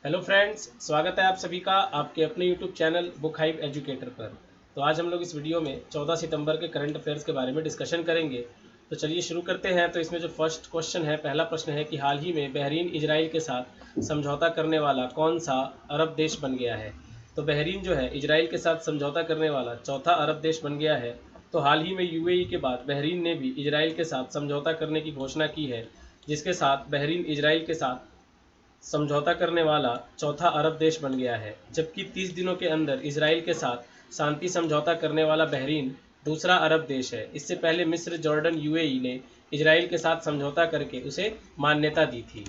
Hello friends, स्वागत है आप सभी का आपके अपने YouTube channel book hype educator पर। तो आज हम लोग इस वीडियो में 14 सितंबर के करंट अफेयर्स के बारे में डिस्कशन करेंगे। तो चलिए शुरू करते हैं। तो इसमें जो फर्स्ट क्वेश्चन है, पहला प्रश्न है कि हाल ही में बहरीन इजराइल के साथ समझौता करने वाला कौन सा अरब देश बन गया है। तो बहरीन जो है इजराइल के साथ समझौता करने वाला चौथा अरब देश बन गया है। तो हाल ही में यूएई के बाद बहरीन ने भी इजराइल के साथ समझौता करने की घोषणा की है, जिसके साथ बहरीन इजराइल के साथ समझौता करने वाला चौथा अरब देश बन गया है। जबकि 30 दिनों के अंदर इसराइल के साथ शांति समझौता करने वाला बहरीन दूसरा अरब देश है। इससे पहले मिस्र, जॉर्डन, यूएई ने इसराइल के साथ समझौता करके उसे मान्यता दी थी।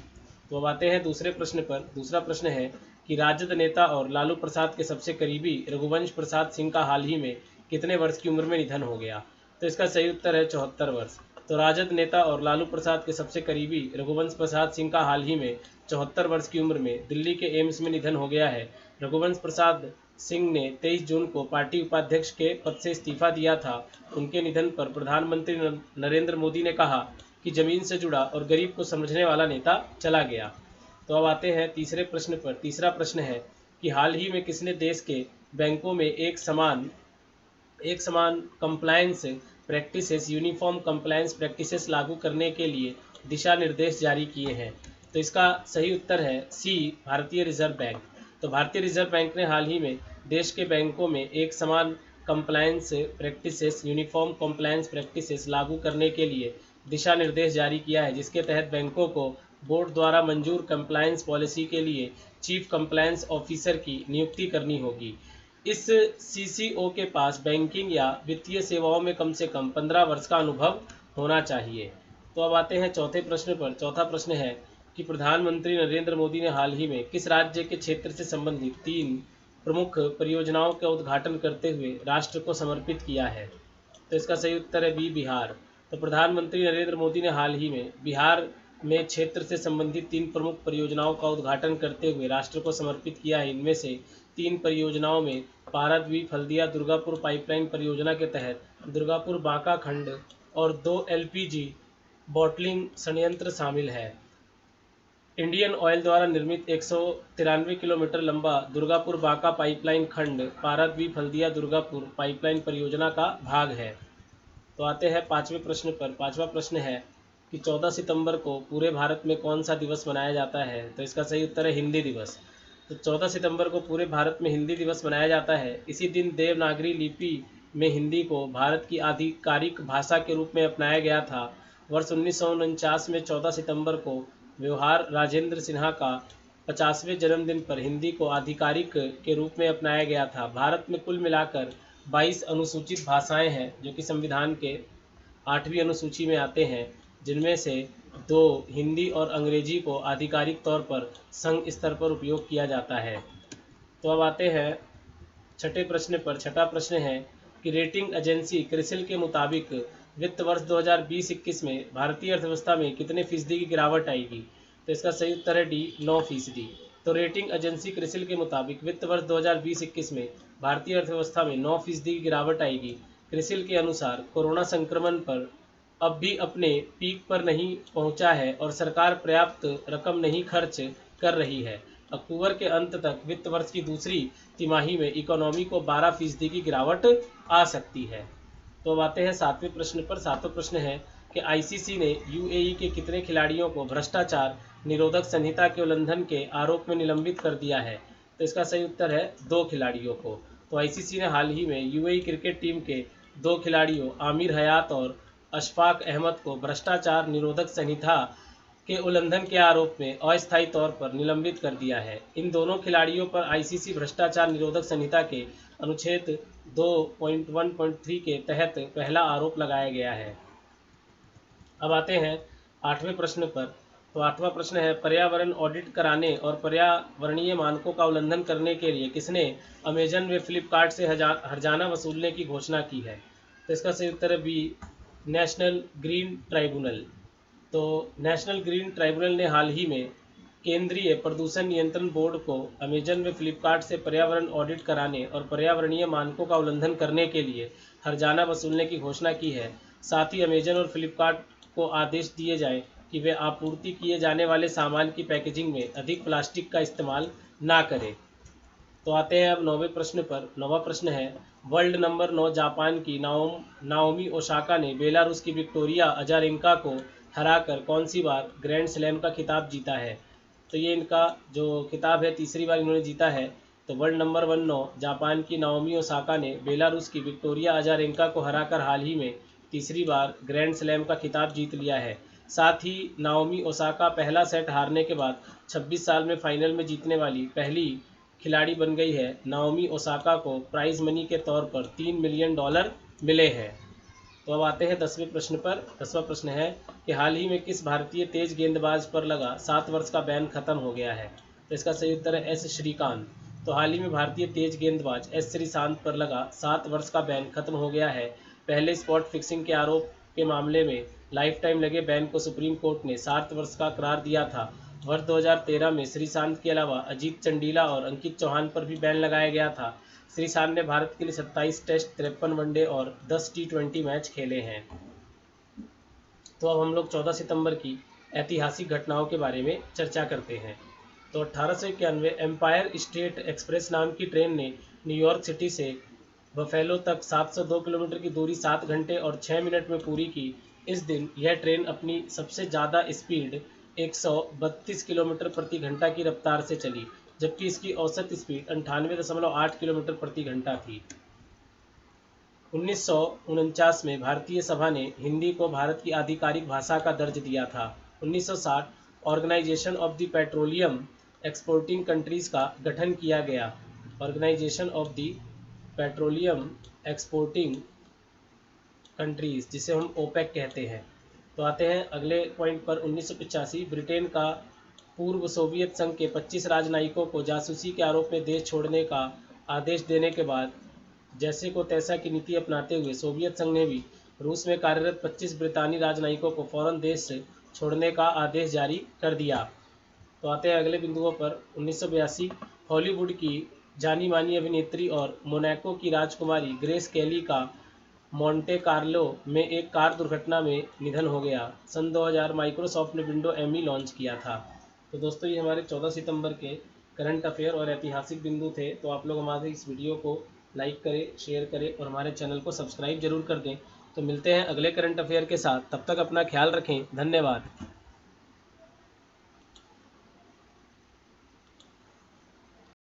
तो अब आते हैं दूसरे प्रश्न पर। दूसरा प्रश्न है कि राजद नेता और लालू प्रसाद के सबसे करीबी रघुवंश प्रसाद सिंह का हाल ही में कितने वर्ष की उम्र में निधन हो गया। तो इसका सही उत्तर है 74 वर्ष। तो राजद नेता और लालू प्रसाद के सबसे करीबी रघुवंश प्रसाद सिंह का हाल ही में 74 वर्ष की उम्र में दिल्ली के एम्स में निधन हो गया है। रघुवंश प्रसाद सिंह ने 23 जून को पार्टी उपाध्यक्ष के पद से इस्तीफा दिया था। उनके निधन पर प्रधानमंत्री नरेंद्र मोदी ने कहा कि जमीन से जुड़ा और गरीब को समझने वाला नेता चला गया। तो अब आते हैं तीसरे प्रश्न पर। तीसरा प्रश्न है कि हाल ही में किसने देश के बैंकों में एक समान compliance practices uniform compliance practices लागू करने के लिए दिशा निर्देश जारी किए हैं। तो इसका सही उत्तर है सी, भारतीय रिजर्व बैंक। तो भारतीय रिजर्व बैंक ने हाल ही में देश के बैंकों में एक समान compliance practices uniform compliance practices लागू करने के लिए दिशा निर्देश जारी किया है, जिसके तहत बैंकों को बोर्ड द्वारा मंजूर कंप्लायंस पॉलिसी के लिए चीफ कंप्लायंस ऑफिसर की नियुक्ति करनी होगी। इस सीसीओ के पास बैंकिंग या वित्तीय सेवाओं में कम से कम 15 वर्ष का अनुभव होना चाहिए। तो अब आते हैं चौथे प्रश्न पर। चौथा प्रश्न है कि प्रधानमंत्री नरेंद्र मोदी ने हाल ही में किस राज्य के क्षेत्र से संबंधित 3 प्रमुख परियोजनाओं का उद्घाटन करते हुए राष्ट्र को समर्पित किया है। तो इसका सही उत्तर है बी, बिहार। तो प्रधानमंत्री नरेंद्र मोदी ने हाल ही में बिहार में क्षेत्र से संबंधित 3 प्रमुख परियोजनाओं का उद्घाटन करते हुए राष्ट्र को समर्पित किया है। इनमें से 3 परियोजनाओं में पाराद्वीप हल्दिया दुर्गापुर पाइपलाइन परियोजना के तहत दुर्गापुर बांका खंड और 2 एलपीजी बॉटलिंग संयंत्र शामिल है। इंडियन ऑयल द्वारा निर्मित 193 किलोमीटर लंबा दुर्गापुर बांका पाइपलाइन खंड पाराद्वीप हल्दिया दुर्गापुर पाइपलाइन परियोजना का भाग है। तो आते हैं पाँचवें प्रश्न पर। पाँचवा प्रश्न है कि 14 सितंबर को पूरे भारत में कौन सा दिवस मनाया जाता है। तो इसका सही उत्तर है हिंदी दिवस। तो 14 सितंबर को पूरे भारत में हिंदी दिवस मनाया जाता है। इसी दिन देवनागरी लिपि में हिंदी को भारत की आधिकारिक भाषा के रूप में अपनाया गया था। वर्ष 1949 में 14 सितंबर को व्यवहार राजेंद्र सिन्हा का 50वें जन्मदिन पर हिंदी को आधिकारिक के रूप में अपनाया गया था। भारत में कुल मिलाकर 22 अनुसूचित भाषाएं हैं, जो कि संविधान के 8वीं अनुसूची में आते हैं, जिनमें से 2 हिंदी और अंग्रेजी को आधिकारिक तौर पर संघ स्तर पर उपयोग किया जाता है। तो अब आते हैं छठे प्रश्न पर। छठा प्रश्न है कि रेटिंग एजेंसी क्रिसिल के मुताबिक वित्त वर्ष 2020-21 में भारतीय अर्थव्यवस्था में कितने फीसदी की गिरावट आएगी। तो इसका सही उत्तर है डी, 9%। तो रेटिंग एजेंसी क्रिसिल के मुताबिक वित्त वर्ष 2020-21 में भारतीय अर्थव्यवस्था में 9% की गिरावट आएगी। क्रिसिल के अनुसार कोरोना संक्रमण पर अब भी अपने पीक पर नहीं पहुंचा है और सरकार पर्याप्त रकम नहीं खर्च कर रही है। अक्टूबर के अंत तक वित्त वर्ष की दूसरी तिमाही में इकोनॉमी को 12% की गिरावट आ सकती है। तो अब आते हैं सातवें प्रश्न पर। सातवां प्रश्न है कि आईसीसी ने यूएई के कितने खिलाड़ियों को भ्रष्टाचार निरोधक संहिता के उल्लंघन के आरोप में निलंबित कर दिया है। तो इसका सही उत्तर है 2 खिलाड़ियों को। तो आईसीसी ने हाल ही में यूएई क्रिकेट टीम के 2 खिलाड़ियों आमिर हयात और अशफाक अहमद को भ्रष्टाचार निरोधक संहिता के उल्लंघन के आरोप में अस्थायी तौर पर निलंबित कर दिया है। इन दोनों खिलाड़ियों पर आईसीसी भ्रष्टाचार निरोधक संहिता के अनुच्छेद 2.1.3 के तहत पहला आरोप लगाया गया है। अब आते हैं 8वें प्रश्न पर। तो 8वां प्रश्न है पर्यावरण ऑडिट कराने और पर्यावरणीय मानकों का उल्लंघन करने के लिए किसने अमेजन व फ्लिपकार्ट से हर्जाना वसूलने की घोषणा की है। तो इसका सही उत्तर है बी, नेशनल ग्रीन ट्राइब्यूनल। तो नेशनल ग्रीन ट्राइब्यूनल ने हाल ही में केंद्रीय प्रदूषण नियंत्रण बोर्ड को अमेजन व फ्लिपकार्ट से पर्यावरण ऑडिट कराने और पर्यावरणीय मानकों का उल्लंघन करने के लिए हर्जाना वसूलने की घोषणा की है। साथ ही अमेजन और फ्लिपकार्ट को आदेश दिए जाएं कि वे आपूर्ति किए जाने वाले सामान की पैकेजिंग में अधिक प्लास्टिक का इस्तेमाल ना करें। तो आते हैं अब 9वें प्रश्न पर। 9वां प्रश्न है, वर्ल्ड नंबर 9 जापान की नाओमी ओसाका ने बेलारूस की विक्टोरिया अजारेंका को हराकर कौन सी बार ग्रैंड स्लैम का खिताब जीता है? तो ये इनका जो खिताब है तीसरी बार इन्होंने जीता है। तो वर्ल्ड नंबर 9 जापान की नाओमी ओसाका ने बेलारूस की विक्टोरिया अजारेंका को हराकर हाल ही में तीसरी बार ग्रैंड स्लैम का खिताब जीत लिया है। साथ ही नाओमी ओसाका पहला सेट हारने के बाद 26 साल में फाइनल में जीतने वाली पहली खिलाड़ी बन गई है। नाओमी ओसाका को प्राइज मनी के तौर पर $3 मिलियन मिले हैं। तो अब आते हैं 10वें प्रश्न पर। 10वां प्रश्न है कि हाल ही में किस भारतीय तेज गेंदबाज पर लगा 7 वर्ष का बैन खत्म हो गया है? तो इसका सही उत्तर है एस श्रीकांत। तो हाल ही में भारतीय तेज गेंदबाज एस श्रीकांत पर लगा 7 वर्ष का बैन खत्म हो गया है। पहले स्पॉट फिक्सिंग के आरोप के मामले में लाइफ टाइम लगे बैन को सुप्रीम कोर्ट ने 7 वर्ष का करार दिया था। वर्ष 2013 में श्रीकांत के अलावा अजीत चंडीला और अंकित चौहान पर भी बैन लगाया गया था। श्रीकांत ने भारत के लिए 27 टेस्ट, 53 वनडे और 10 T20 मैच खेले हैं। तो अब हम लोग 14 सितंबर की ऐतिहासिक घटनाओं के बारे में चर्चा करते हैं। तो 1891 एम्पायर स्टेट एक्सप्रेस नाम की ट्रेन ने न्यूयॉर्क सिटी से बफेलो तक 702 किलोमीटर की दूरी 7 घंटे और 6 मिनट में पूरी की। इस दिन यह ट्रेन अपनी सबसे ज़्यादा स्पीड 132 किलोमीटर प्रति घंटा की रफ्तार से चली, जबकि इसकी औसत स्पीड 98.8 किलोमीटर प्रति घंटा थी। 1949 में भारतीय सभा ने हिंदी को भारत की आधिकारिक भाषा का दर्ज दिया था। 1960 organisation of the petroleum exporting countries का गठन किया गया। Organisation of the petroleum exporting countries, जिसे हम ओपेक कहते हैं। तो आते हैं अगले पॉइंट पर। 1985 ब्रिटेन का पूर्व सोवियत संघ के 25 राजनयिकों को जासूसी के आरोप में देश छोड़ने का आदेश देने के बाद जैसे को तैसा की नीति अपनाते हुए सोवियत संघ ने भी रूस में कार्यरत 25 ब्रितानी राजनयिकों को फौरन देश से छोड़ने का आदेश जारी कर दिया। तो आते हैं अगले बिंदुओं पर। 1982 हॉलीवुड की जानी मानी अभिनेत्री और मोनाको की राजकुमारी ग्रेस केली का मोंटे कार्लो में एक कार दुर्घटना में निधन हो गया। सन 2000 माइक्रोसॉफ्ट ने विंडो एमी लॉन्च किया था। तो दोस्तों ये हमारे 14 सितंबर के करंट अफेयर और ऐतिहासिक बिंदु थे। तो आप लोग हमारे इस वीडियो को लाइक करें, शेयर करें और हमारे चैनल को सब्सक्राइब जरूर कर दें। तो मिलते हैं अगले करंट अफेयर के साथ, तब तक अपना ख्याल रखें। धन्यवाद।